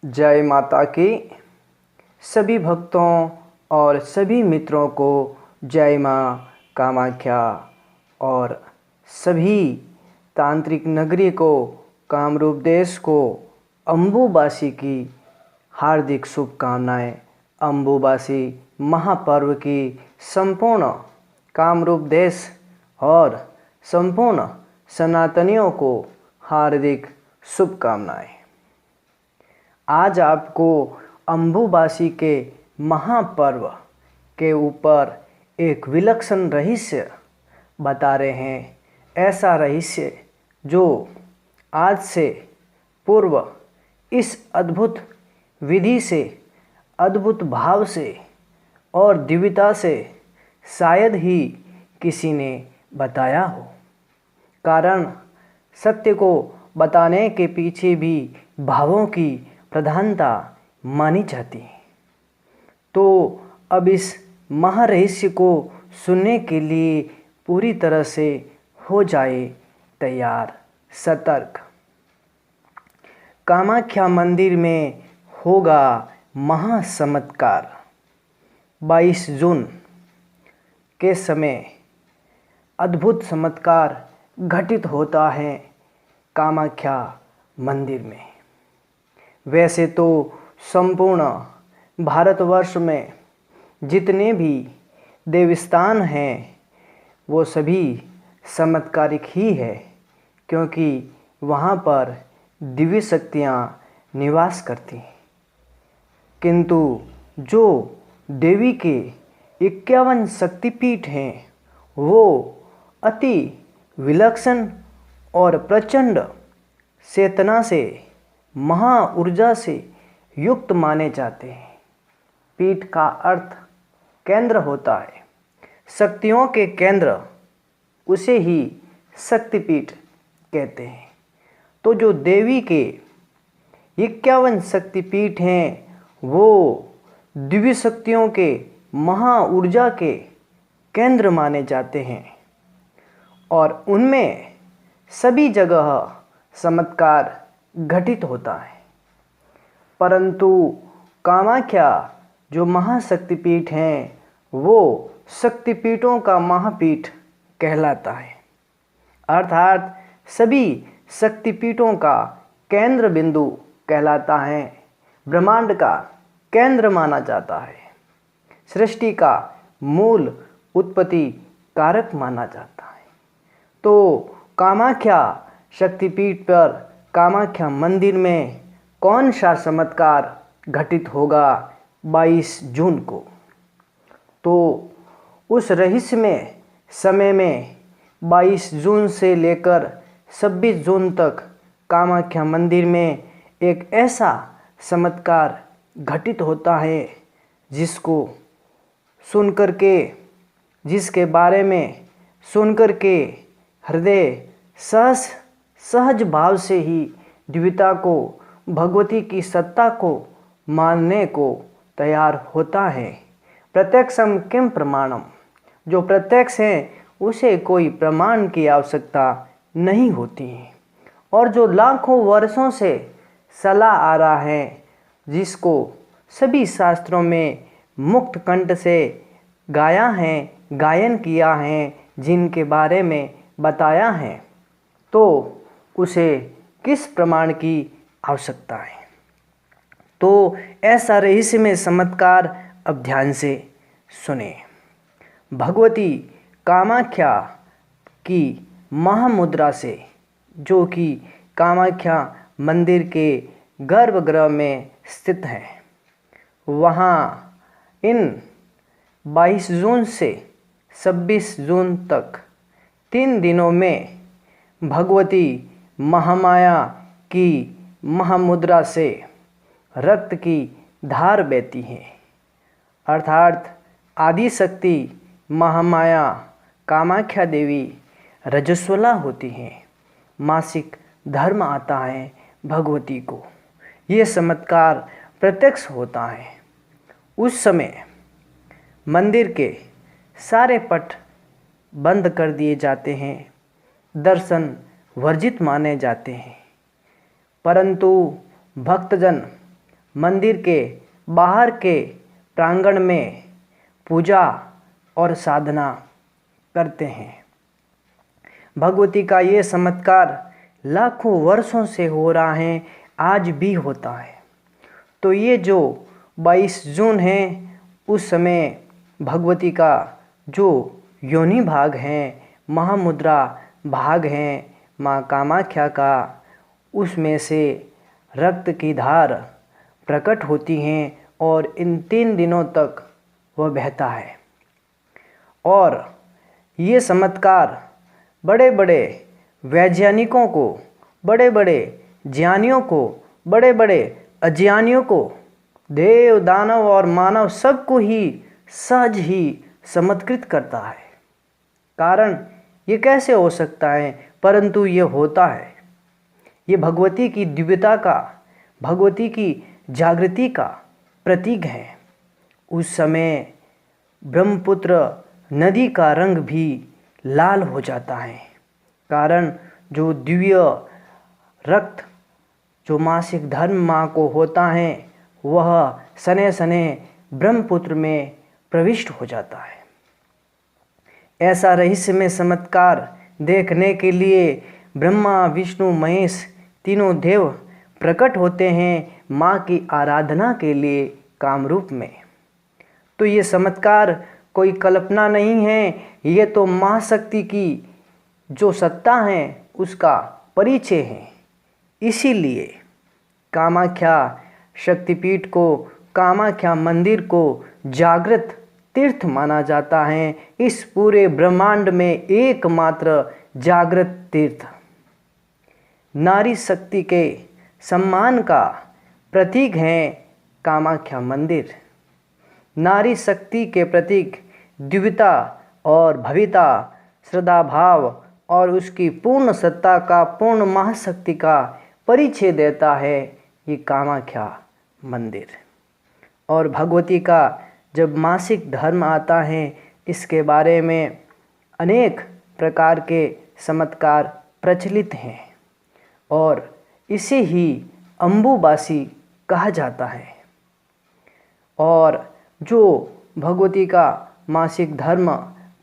जय माता की। सभी भक्तों और सभी मित्रों को जय माँ कामाख्या और सभी तांत्रिक नगरी को, कामरूप देश को, अम्बुबासी की हार्दिक शुभकामनाएं। अम्बुबासी महापर्व की संपूर्ण कामरूप देश और संपूर्ण सनातनियों को हार्दिक शुभकामनाएं। आज आपको अम्बुबासी के महापर्व के ऊपर एक विलक्षण रहस्य बता रहे हैं। ऐसा रहस्य जो आज से पूर्व इस अद्भुत विधि से, अद्भुत भाव से और दिव्यता से शायद ही किसी ने बताया हो। कारण सत्य को बताने के पीछे भी भावों की प्रधानता मानी जाती है। तो अब इस महारहस्य को सुनने के लिए पूरी तरह से हो जाए तैयार, सतर्क। कामाख्या मंदिर में होगा महाचमत्कार। 22 जून के समय अद्भुत चमत्कार घटित होता है कामाख्या मंदिर में। वैसे तो संपूर्ण भारतवर्ष में जितने भी देवस्थान हैं वो सभी चमत्कारिक ही है, क्योंकि वहाँ पर दिव्य शक्तियाँ निवास करती हैं। किंतु जो देवी के 51 शक्तिपीठ हैं वो अति विलक्षण और प्रचंड चेतना से, महा ऊर्जा से युक्त माने जाते हैं। पीठ का अर्थ केंद्र होता है। शक्तियों के केंद्र, उसे ही शक्तिपीठ कहते हैं। तो जो देवी के 51 शक्तिपीठ हैं वो दिव्य शक्तियों के, महा ऊर्जा के केंद्र माने जाते हैं और उनमें सभी जगह चमत्कार घटित होता है। परंतु कामाख्या जो महाशक्तिपीठ हैं वो शक्तिपीठों का महापीठ कहलाता है, अर्थात सभी शक्तिपीठों का केंद्र बिंदु कहलाता है। ब्रह्मांड का केंद्र माना जाता है। सृष्टि का मूल उत्पत्ति कारक माना जाता है। तो कामाख्या शक्तिपीठ पर, कामाख्या मंदिर में कौन सा चमत्कार घटित होगा 22 जून को? तो उस रहस्यमय समय में 22 जून से लेकर 26 जून तक कामाख्या मंदिर में एक ऐसा चमत्कार घटित होता है जिसको सुनकर के, जिसके बारे में सुनकर के हृदय सहज भाव से ही दिव्यता को, भगवती की सत्ता को मानने को तैयार होता है। प्रत्यक्षम किम प्रमाणम, जो प्रत्यक्ष है उसे कोई प्रमाण की आवश्यकता नहीं होती है। और जो लाखों वर्षों से चला आ रहा है, जिसको सभी शास्त्रों में मुक्त कंठ से गाया है, गायन किया है, जिनके बारे में बताया है, तो उसे किस प्रमाण की आवश्यकता है? तो ऐसा रहस्यमय चमत्कार अब ध्यान से सुने। भगवती कामाख्या की महामुद्रा से, जो कि कामाख्या मंदिर के गर्भगृह में स्थित है, वहाँ इन 22 जून से 26 जून तक 3 दिनों में भगवती महामाया की महामुद्रा से रक्त की धार बहती है, अर्थात आदि शक्ति महामाया कामाख्या देवी रजस्वला होती हैं। मासिक धर्म आता है भगवती को। ये चमत्कार प्रत्यक्ष होता है। उस समय मंदिर के सारे पट बंद कर दिए जाते हैं, दर्शन वर्जित माने जाते हैं, परंतु भक्तजन मंदिर के बाहर के प्रांगण में पूजा और साधना करते हैं। भगवती का ये चमत्कार लाखों वर्षों से हो रहा है, आज भी होता है। तो ये जो 22 जून है, उस समय भगवती का जो योनि भाग है, महामुद्रा भाग है माँ कामाख्या का, उसमें से रक्त की धार प्रकट होती हैं और इन 3 दिनों तक वह बहता है। और ये चमत्कार बड़े बड़े वैज्ञानिकों को, बड़े बड़े ज्ञानियों को, बड़े बड़े अज्ञानियों को, देव दानव और मानव सबको ही सहज ही चमत्कृत करता है। कारण ये कैसे हो सकता है, परंतु ये होता है। ये भगवती की दिव्यता का, भगवती की जागृति का प्रतीक है। उस समय ब्रह्मपुत्र नदी का रंग भी लाल हो जाता है। कारण जो दिव्य रक्त जो मासिक धर्म माँ को होता है, वह सने सने ब्रह्मपुत्र में प्रविष्ट हो जाता है। ऐसा रहस्यमय चमत्कार देखने के लिए ब्रह्मा विष्णु महेश तीनों देव प्रकट होते हैं माँ की आराधना के लिए कामरूप में। तो ये चमत्कार कोई कल्पना नहीं है, ये तो महाशक्ति की जो सत्ता है उसका परिचय है। इसीलिए कामाख्या शक्तिपीठ को, कामाख्या मंदिर को जागृत तीर्थ माना जाता है। इस पूरे ब्रह्मांड में एकमात्र जागृत तीर्थ। नारी शक्ति के सम्मान का प्रतीक है कामाख्या मंदिर। नारी शक्ति के प्रतीक दिव्यता और भव्यता, श्रद्धा भाव और उसकी पूर्ण सत्ता का, पूर्ण महाशक्ति का परिचय देता है ये कामाख्या मंदिर। और भगवती का जब मासिक धर्म आता है, इसके बारे में अनेक प्रकार के चमत्कार प्रचलित हैं और इसे ही अम्बुबासी कहा जाता है। और जो भगवती का मासिक धर्म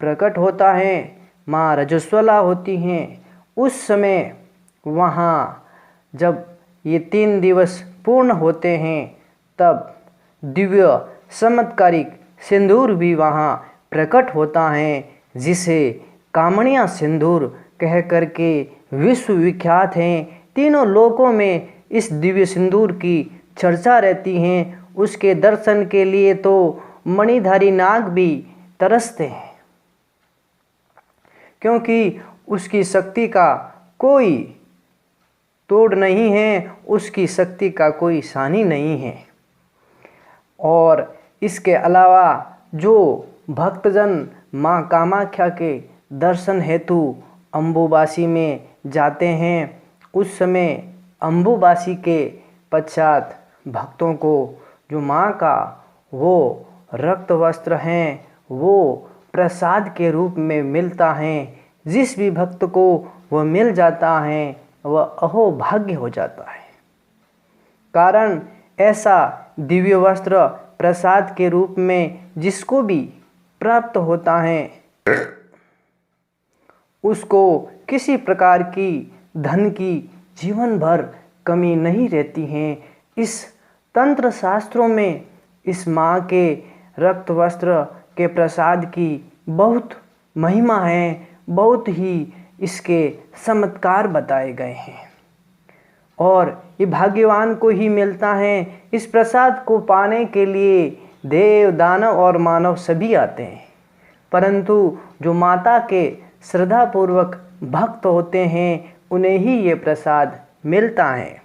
प्रकट होता है, माँ रजस्वला होती हैं, उस समय वहाँ जब ये 3 दिवस पूर्ण होते हैं, तब दिव्य चमत्कारिक सिंदूर भी वहाँ प्रकट होता है, जिसे कामणिया सिंदूर कह करके विश्व विख्यात हैं। तीनों लोकों में इस दिव्य सिंदूर की चर्चा रहती हैं। उसके दर्शन के लिए तो मणिधारी नाग भी तरसते हैं, क्योंकि उसकी शक्ति का कोई तोड़ नहीं है, उसकी शक्ति का कोई सानी नहीं है। और इसके अलावा जो भक्तजन माँ कामाख्या के दर्शन हेतु अम्बुबासी में जाते हैं, उस समय अम्बुबासी के पश्चात भक्तों को जो माँ का वो रक्त वस्त्र हैं, वो प्रसाद के रूप में मिलता है। जिस भी भक्त को वह मिल जाता है, वह अहोभाग्य हो जाता है। कारण ऐसा दिव्य वस्त्र प्रसाद के रूप में जिसको भी प्राप्त होता है, उसको किसी प्रकार की धन की जीवन भर कमी नहीं रहती है। इस तंत्र शास्त्रों में इस माँ के रक्त वस्त्र के प्रसाद की बहुत महिमा है, बहुत ही इसके चमत्कार बताए गए हैं और ये भाग्यवान को ही मिलता है। इस प्रसाद को पाने के लिए देव दानव और मानव सभी आते हैं, परंतु जो माता के श्रद्धापूर्वक भक्त होते हैं, उन्हें ही ये प्रसाद मिलता है।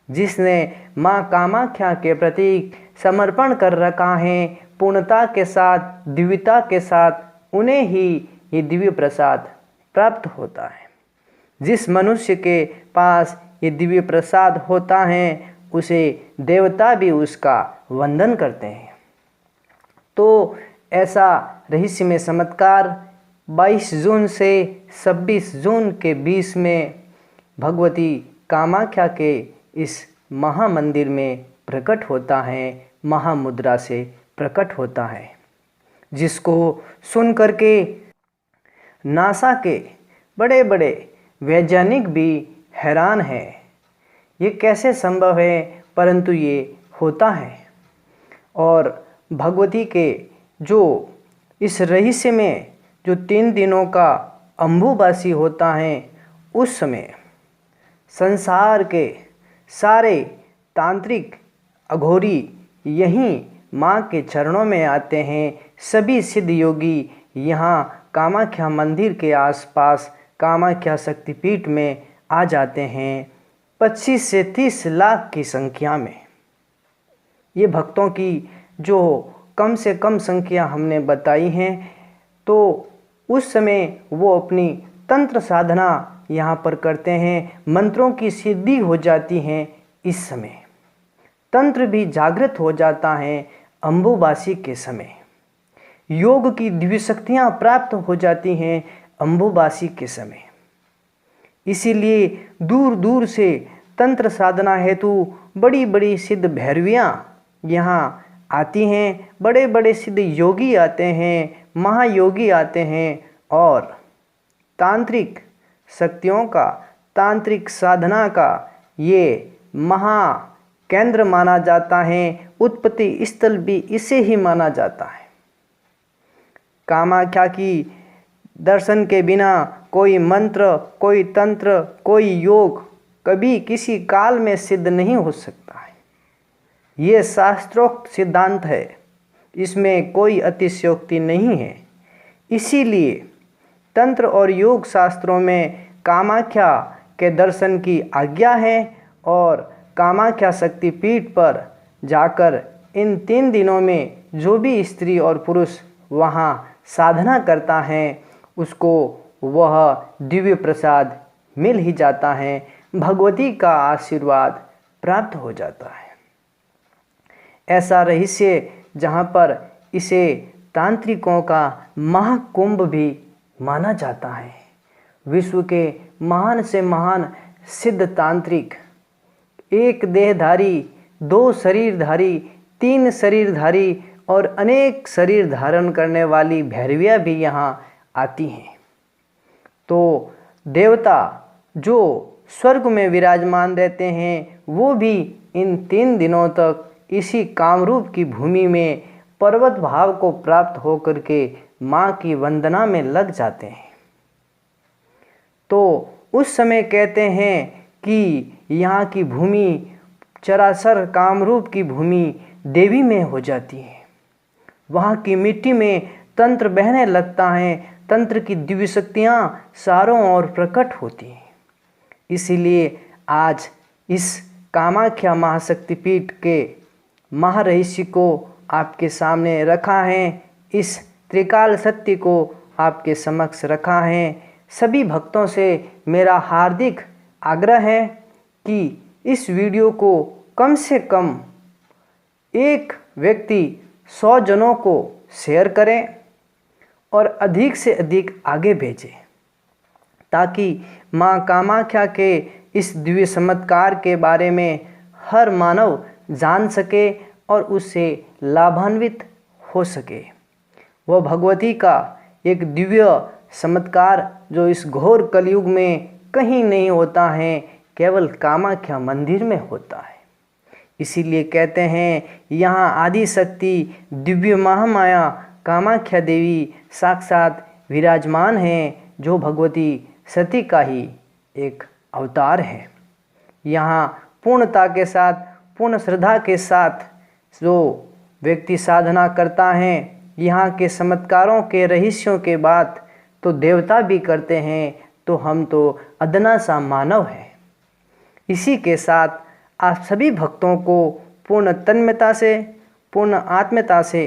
जिसने माँ कामाख्या के प्रति समर्पण कर रखा है, पूर्णता के साथ, दिव्यता के साथ, उन्हें ही ये दिव्य प्रसाद प्राप्त होता है। जिस मनुष्य के पास ये दिव्य प्रसाद होता है, उसे देवता भी उसका वंदन करते हैं। तो ऐसा रहस्यमय चमत्कार 22 जून से 26 जून के बीच में भगवती कामाख्या के इस महामंदिर में प्रकट होता है, महामुद्रा से प्रकट होता है, जिसको सुन करके नासा के बड़े बड़े वैज्ञानिक भी हैरान हैं। ये कैसे संभव है, परंतु ये होता है। और भगवती के जो इस रहस्य में जो 3 दिनों का अम्बुबासी होता है, उस समय संसार के सारे तांत्रिक अघोरी यहीं माँ के चरणों में आते हैं। सभी सिद्ध योगी यहाँ कामाख्या मंदिर के आसपास कामाख्या शक्तिपीठ में आ जाते हैं। 25 से 30 लाख की संख्या में ये भक्तों की जो कम से कम संख्या हमने बताई हैं, तो उस समय वो अपनी तंत्र साधना यहाँ पर करते हैं, मंत्रों की सिद्धि हो जाती हैं। इस समय तंत्र भी जागृत हो जाता है। अम्बुबासी के समय योग की दिव्य शक्तियाँ प्राप्त हो जाती हैं अम्बुबासी के समय। इसीलिए दूर दूर से तंत्र साधना हेतु बड़ी बड़ी सिद्ध भैरवियाँ यहाँ आती हैं, बड़े बड़े सिद्ध योगी आते हैं, महायोगी आते हैं, और तांत्रिक शक्तियों का, तांत्रिक साधना का ये महा केंद्र माना जाता है। उत्पत्ति स्थल भी इसे ही माना जाता है। कामाख्या की दर्शन के बिना कोई मंत्र, कोई तंत्र, कोई योग कभी किसी काल में सिद्ध नहीं हो सकता है। ये शास्त्रोक्त सिद्धांत है, इसमें कोई अतिशयोक्ति नहीं है। इसीलिए तंत्र और योग शास्त्रों में कामाख्या के दर्शन की आज्ञा है, और कामाख्या शक्तिपीठ पर जाकर इन 3 दिनों में जो भी स्त्री और पुरुष वहाँ साधना करता है, उसको वह दिव्य प्रसाद मिल ही जाता है, भगवती का आशीर्वाद प्राप्त हो जाता है। ऐसा रहस्य जहाँ पर इसे तांत्रिकों का महाकुंभ भी माना जाता है। विश्व के महान से महान सिद्ध तांत्रिक, 1 देहधारी, 2 शरीरधारी, 3 शरीरधारी और अनेक शरीर धारण करने वाली भैरवियाँ भी यहाँ आती हैं। तो देवता जो स्वर्ग में विराजमान रहते हैं, वो भी इन 3 दिनों तक इसी कामरूप की भूमि में पर्वत भाव को प्राप्त होकर के माँ की वंदना में लग जाते हैं। तो उस समय कहते हैं कि यहाँ की भूमि चराचर कामरूप की भूमि देवी में हो जाती है। वहाँ की मिट्टी में तंत्र बहने लगता है, तंत्र की दिव्य शक्तियाँ चारों ओर प्रकट होती हैं। इसीलिए आज इस कामाख्या महाशक्तिपीठ के महारहस्य को आपके सामने रखा है, इस त्रिकाल सत्य को आपके समक्ष रखा है। सभी भक्तों से मेरा हार्दिक आग्रह है कि इस वीडियो को कम से कम एक व्यक्ति 100 जनों को शेयर करें और अधिक से अधिक आगे भेजें, ताकि माँ कामाख्या के इस दिव्य चमत्कार के बारे में हर मानव जान सके और उससे लाभान्वित हो सके। वह भगवती का एक दिव्य चमत्कार जो इस घोर कलयुग में कहीं नहीं होता है, केवल कामाख्या मंदिर में होता है। इसीलिए कहते हैं यहाँ आदि शक्ति दिव्य महामाया कामाख्या देवी साक्षात विराजमान हैं, जो भगवती सती का ही एक अवतार है। यहाँ पूर्णता के साथ, पूर्ण श्रद्धा के साथ जो व्यक्ति साधना करता है, यहाँ के चमत्कारों के रहस्यों के बात तो देवता भी करते हैं, तो हम तो अदना सा मानव हैं। इसी के साथ आप सभी भक्तों को पूर्ण तन्मयता से, पूर्ण आत्मीयता से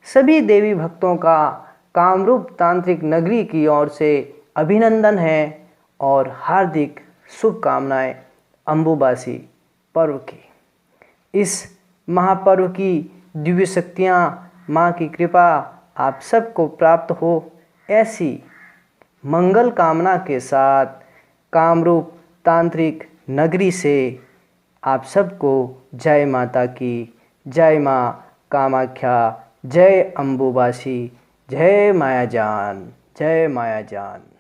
सभी देवी भक्तों का कामरूप तांत्रिक नगरी की ओर से अभिनंदन है और हार्दिक शुभकामनाएं अम्बुबासी पर्व की। इस महापर्व की दिव्य शक्तियाँ, माँ की कृपा आप सबको प्राप्त हो, ऐसी मंगल कामना के साथ कामरूप तांत्रिक नगरी से आप सबको जय माता की, जय माँ कामाख्या, जय अम्बुबासी, जय मायाजान, जय मायाजान।